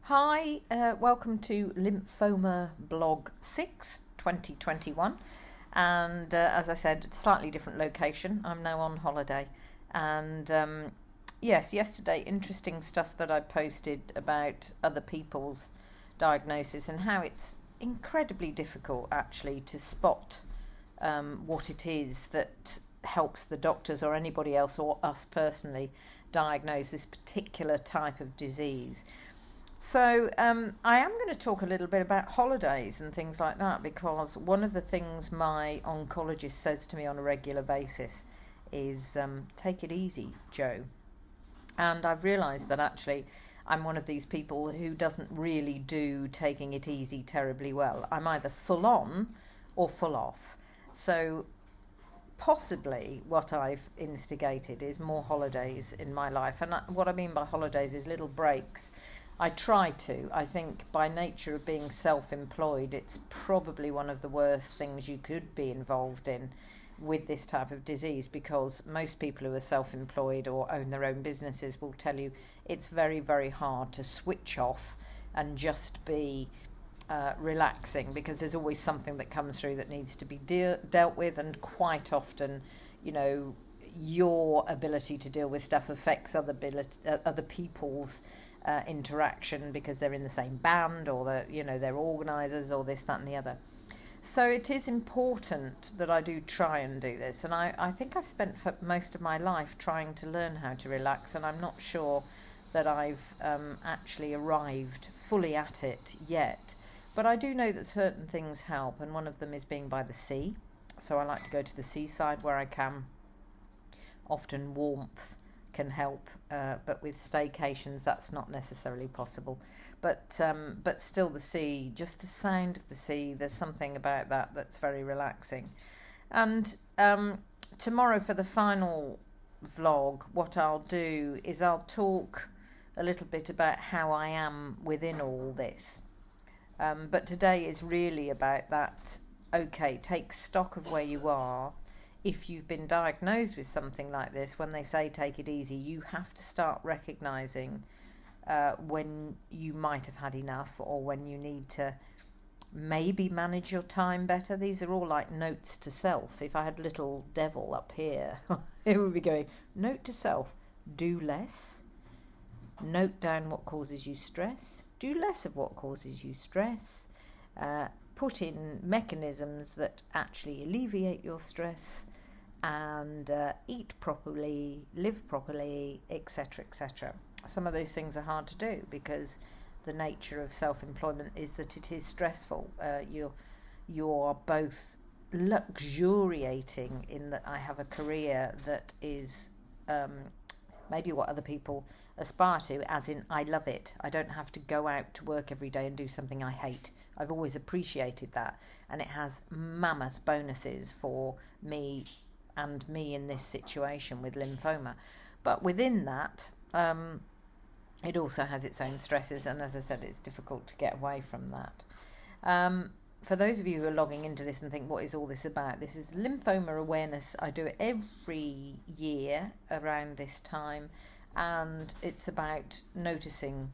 Hi, welcome to Lymphoma Blog 6 2021. And as I said, slightly different location. I'm now on holiday. And yes, yesterday, interesting stuff that I posted about other people's diagnosis and how it's incredibly difficult actually to spot what it is that helps the doctors or anybody else or us personally diagnose this particular type of disease. So I am going to talk a little bit about holidays and things like that, because one of the things my oncologist says to me on a regular basis is take it easy, Joe. And I've realised that actually I'm one of these people who doesn't really do taking it easy terribly well. I'm either full on or full off. So possibly what I've instigated is more holidays in my life. And what I mean by holidays is little breaks. I try to. I think by nature of being self-employed, it's probably one of the worst things you could be involved in with this type of disease, because most people who are self-employed or own their own businesses will tell you it's very, very hard to switch off and just be relaxing, because there's always something that comes through that needs to be dealt with, and quite often, your ability to deal with stuff affects other people's interaction, because they're in the same band, or they're organisers, or this, that and the other. So it is important that I do try and do this, and I think I've spent for most of my life trying to learn how to relax, and I'm not sure that I've actually arrived fully at it yet. But I do know that certain things help, and one of them is being by the sea. So I like to go to the seaside where I can. Often warmth can help, but with staycations that's not necessarily possible. But still, the sea, just the sound of the sea, there's something about that that's very relaxing. And tomorrow, for the final vlog, what I'll do is I'll talk a little bit about how I am within all this. But today is really about that. Okay, take stock of where you are. If you've been diagnosed with something like this, when they say take it easy, you have to start recognising when you might have had enough, or when you need to maybe manage your time better. These are all like notes to self. If I had little devil up here, it would be going, note to self, do less, note down what causes you stress, do less of what causes you stress, put in mechanisms that actually alleviate your stress, and eat properly, live properly, etc., etc. Some of those things are hard to do because the nature of self-employment is that it is stressful. You're both luxuriating in that I have a career that is maybe what other people aspire to, as in I love it. I don't have to go out to work every day and do something I hate. I've always appreciated that, and it has mammoth bonuses for me in this situation with lymphoma. But within that, it also has its own stresses, and as I said, it's difficult to get away from that. For those of you who are logging into this and think, what is all this about? This is lymphoma awareness. I do it every year around this time, and it's about noticing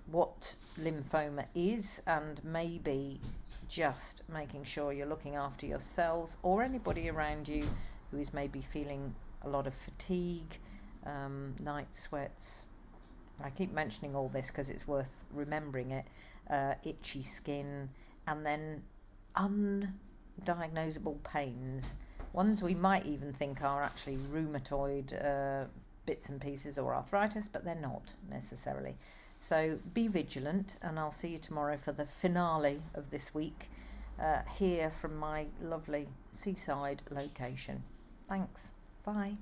what lymphoma is, and maybe just making sure you're looking after yourselves or anybody around you who is maybe feeling a lot of fatigue, night sweats. I keep mentioning all this because it's worth remembering it. Itchy skin, and then undiagnosable pains, ones we might even think are actually rheumatoid bits and pieces or arthritis, but they're not necessarily. So be vigilant, and I'll see you tomorrow for the finale of this week here from my lovely seaside location. Thanks. Bye.